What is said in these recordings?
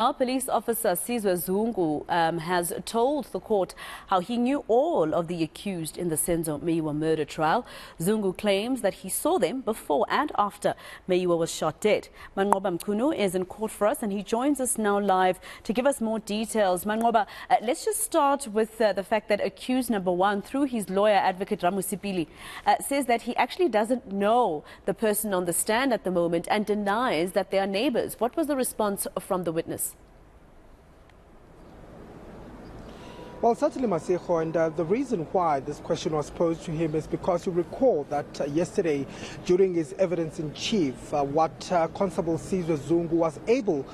Our police officer Senzo Zungu has told the court how he knew all of the accused in the Senzo Meyiwa murder trial. Zungu claims that he saw them before and after Meyiwa was shot dead. Manqoba Mchunu is in court for us and he joins us now live to give us more details. Manqoba, let's just start with the fact that accused number one, through his lawyer, Advocate Ramusipili, says that he actually doesn't know the person on the stand at the moment and denies that they are neighbors. What was the response from the witness? Well, certainly, Maseko, and the reason why this question was posed to him is because you recall that yesterday, during his evidence-in-chief, what Constable Senzo Zungu was able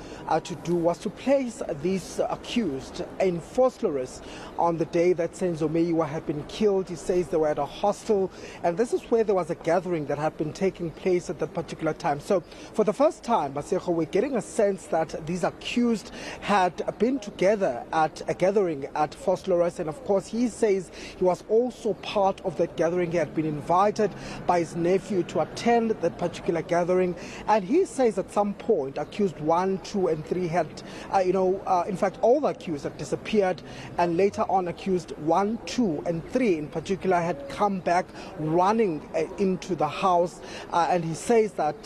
to do was to place these accused in forced arrest on the day that Senzo Meyiwa had been killed. He says they were at a hostel, and this is where there was a gathering that had been taking place at that particular time. So, for the first time, Maseko, we're getting a sense that these accused had been together at a gathering at forced arrest, and of course he says he was also part of that gathering. He had been invited by his nephew to attend that particular gathering, and he says at some point accused 1, 2 and 3 had in fact all the accused had disappeared, and later on accused 1, 2 and 3 in particular had come back running into the house, and he says that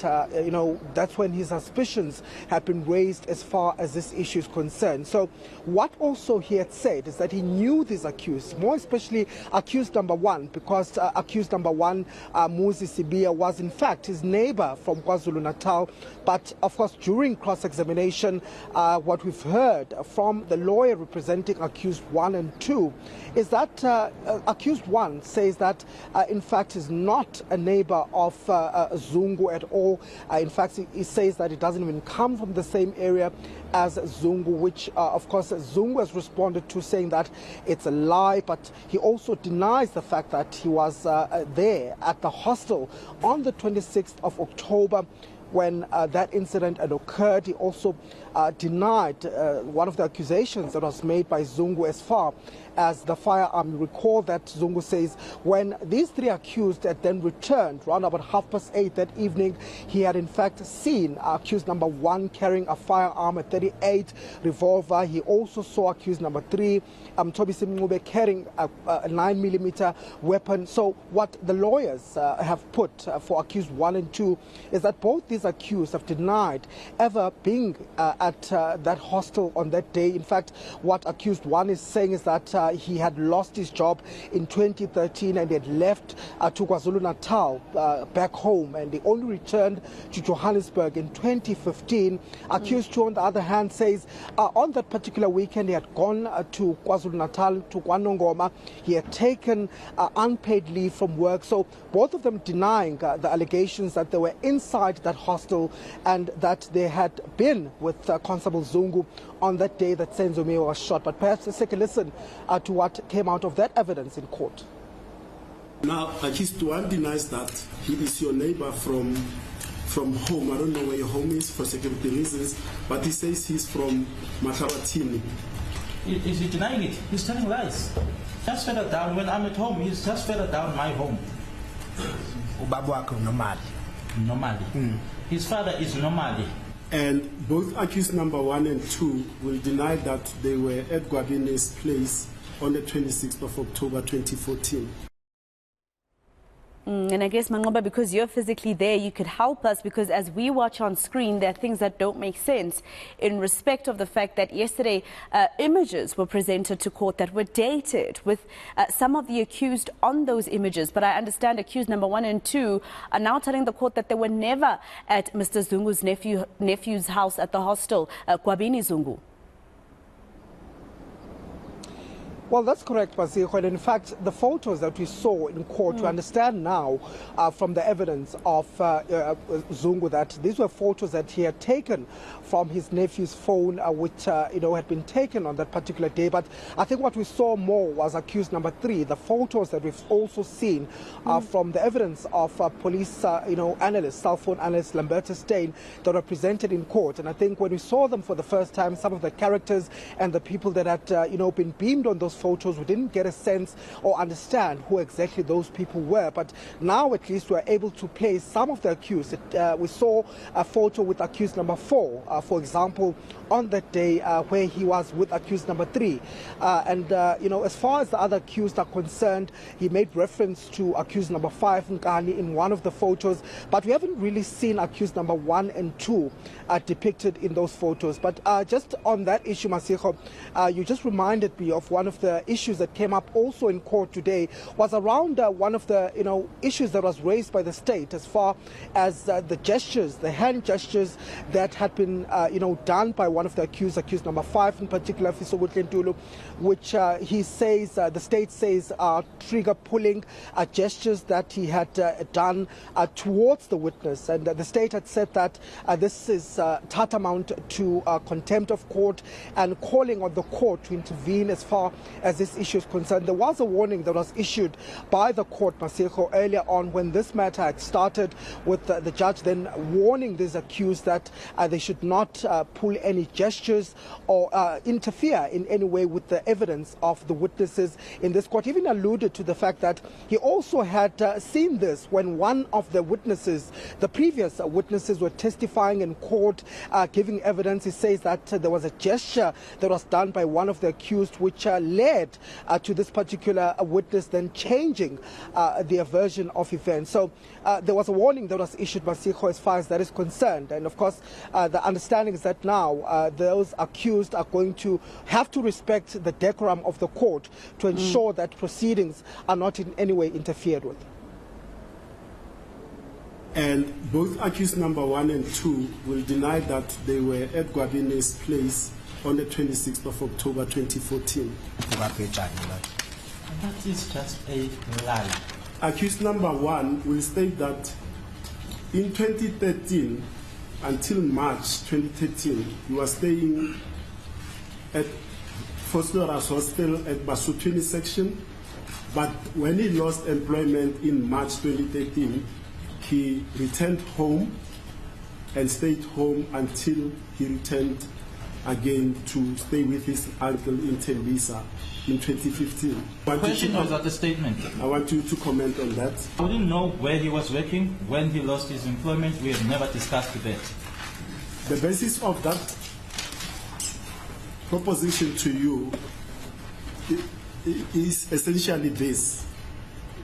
that's when his suspicions had been raised as far as this issue is concerned. So what also he had said is that he knew these accused, more especially accused number one, because accused number one, Muzi Sibia, was in fact his neighbor from KwaZulu-Natal. But of course, during cross-examination, what we've heard from the lawyer representing accused 1 and 2 is that accused 1 says that in fact is not a neighbor of Zungu at all. In fact, he says that it doesn't even come from the same area as Zungu, which of course Zungu has responded to, saying that it's a lie, but he also denies the fact that he was there at the hostel on the 26th of October when that incident had occurred. He also denied one of the accusations that was made by Zungu as far as the firearm. Recall that Zungu says when these 3 accused had then returned around about 8:30 that evening, he had in fact seen accused number 1 carrying a firearm, a .38 revolver. He also saw accused number 3, Toby Simngube, carrying a 9mm weapon. So what the lawyers have put for accused 1 and 2 is that both these accused have denied ever being at that hostel on that day. In fact, what accused 1 is saying is that he had lost his job in 2013 and he had left to KwaZulu-Natal back home, and he only returned to Johannesburg in 2015. Accused 2, on the other hand, says on that particular weekend he had gone to KwaZulu-Natal, to KwaNongoma. He had taken unpaid leave from work. So both of them denying the allegations that they were inside that hostel and that they had been with Constable Zungu on that day that Senzo Meyiwa was shot. But perhaps let's take a listen to what came out of that evidence in court. Now, accused 1 denies that he is your neighbor from home. I don't know where your home is for security reasons, but he says he's from Makabatini. Is he denying it? He's telling lies. Just further down, when I'm at home, he's just further down my home. Normally. His father is normally. And both accused number 1 and 2 will deny that they were at Gwabini's place on the 26th of October 2014. And I guess, Manqoba, because you're physically there, you could help us, because as we watch on screen, there are things that don't make sense in respect of the fact that yesterday images were presented to court that were dated with some of the accused on those images. But I understand accused number 1 and 2 are now telling the court that they were never at Mr. Zungu's nephew's house at the hostel, Kwabini Zungu. Well, that's correct, Maseko. And in fact, the photos that we saw in court, we understand now from the evidence of Zungu that these were photos that he had taken from his nephew's phone, which had been taken on that particular day. But I think what we saw more was accused number 3, the photos that we've also seen from the evidence of police analyst, cell phone analyst Lamberta Steyn, that were presented in court. And I think when we saw them for the first time, some of the characters and the people that had been beamed on those photos, we didn't get a sense or understand who exactly those people were. But now at least we're able to place some of the accused. We saw a photo with accused number 4, for example, on that day where he was with accused number 3. As far as the other accused are concerned, he made reference to accused number 5, Nkani, in one of the photos, but we haven't really seen accused number 1 and 2 depicted in those photos. But just on that issue, Masiho, you just reminded me of one of the issues that came up also in court today, was around one of the issues that was raised by the state as far as the gestures, the hand gestures that had been done by one of the accused number 5 in particular, Fiso, which he says, the state says, are trigger pulling gestures that he had done towards the witness. And the state had said that this is tantamount to contempt of court and calling on the court to intervene as far as this issue is concerned. There was a warning that was issued by the court, Maseko, earlier on when this matter had started, with the judge then warning these accused that they should not pull any gestures or interfere in any way with the evidence of the witnesses in this court. He even alluded to the fact that he also had seen this when one of the witnesses, the previous witnesses, were testifying in court, giving evidence. He says that there was a gesture that was done by one of the accused which led to this particular witness then changing their version of events. So there was a warning that was issued by Sikho as far as that is concerned. And of course, the understanding is that now those accused are going to have to respect the decorum of the court to ensure that proceedings are not in any way interfered with. And both accused number 1 and 2 will deny that they were at Gwabine's place on the 26th of October 2014. That is just a lie. Accused number 1 will state that in 2013 until March 2013, he was staying at Foslora's hostel at Basotweni section, but when he lost employment in March 2013, he returned home and stayed home until he returned again to stay with his uncle in Tembisa in 2015. The question was at the statement. I want you to comment on that. I didn't know where he was working when he lost his employment. We have never discussed that. The basis of that proposition to you is essentially this,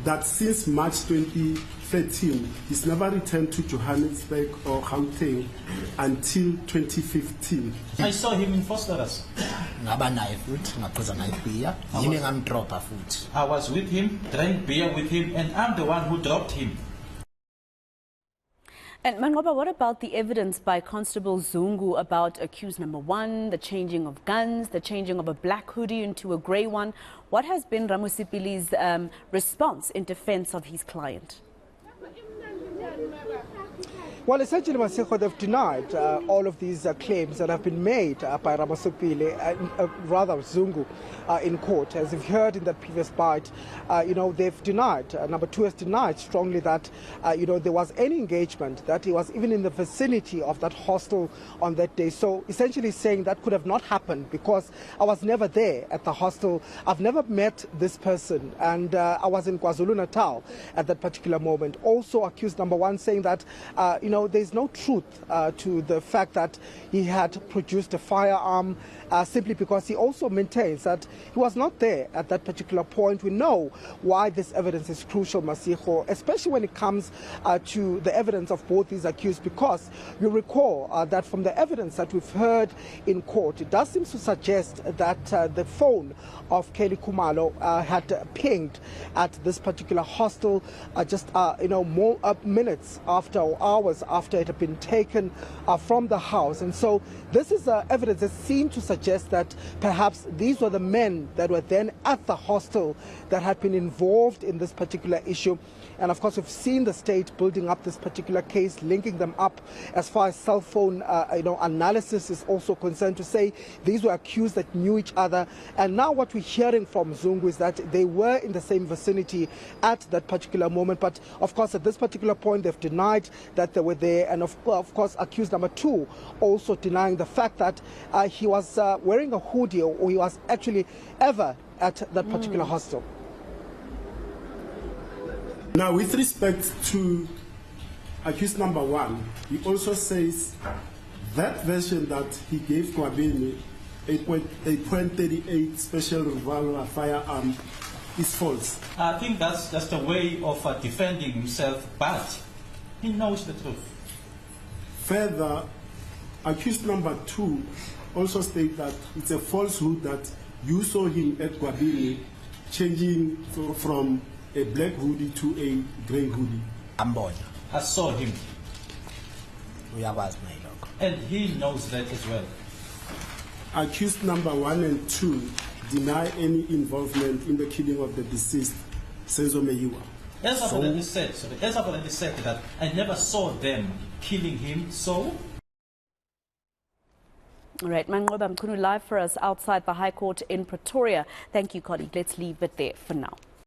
that since March 2013, he's never returned to Johannesburg or Gauteng until 2015. I saw him in Foster's. I was with him, drank beer with him, and I'm the one who dropped him. And Manqoba, what about the evidence by Constable Zungu about accused number 1, the changing of guns, the changing of a black hoodie into a grey one? What has been Ramusipili's response in defense of his client? Well, essentially, Maseko, they've denied all of these claims that have been made by Ramasipili, rather Zungu, in court. As you've heard in that previous bite, they've denied, number 2 has denied strongly that, there was any engagement, that he was even in the vicinity of that hostel on that day. So essentially saying that could have not happened because I was never there at the hostel. I've never met this person, and I was in KwaZulu-Natal at that particular moment. Also accused number 1 saying that, there's no truth to the fact that he had produced a firearm simply because he also maintains that he was not there at that particular point. We know why this evidence is crucial, Masiho, especially when it comes to the evidence of both these accused, because you recall that from the evidence that we've heard in court, it does seem to suggest that the phone of Kelly Khumalo had pinged at this particular hostel just more minutes after or hours after it had been taken from the house. And so this is evidence that seemed to suggest that perhaps these were the men that were then at the hostel that had been involved in this particular issue. And of course, we've seen the state building up this particular case, linking them up as far as cell phone analysis is also concerned, to say these were accused that knew each other. And now what we're hearing from Zungu is that they were in the same vicinity at that particular moment. But of course, at this particular point, they've denied that they were there, and of course accused number 2 also denying the fact that he was wearing a hoodie or he was actually ever at that particular hostel. Now, with respect to accused number 1, he also says that version that he gave Kwabeni, a .38 special revolver firearm, is false. I think that's just a way of defending himself, but he knows the truth. Further, accused number 2 also states that it's a falsehood that you saw him at Kwabeni changing from a black hoodie to a grey hoodie. I saw him. And he knows that as well. Accused number 1 and 2 deny any involvement in the killing of the deceased, Senzo Meyiwa. As I've already said that I never saw them killing him, so... All right, Manqoba Mchunu live for us outside the High Court in Pretoria. Thank you, colleague. Let's leave it there for now.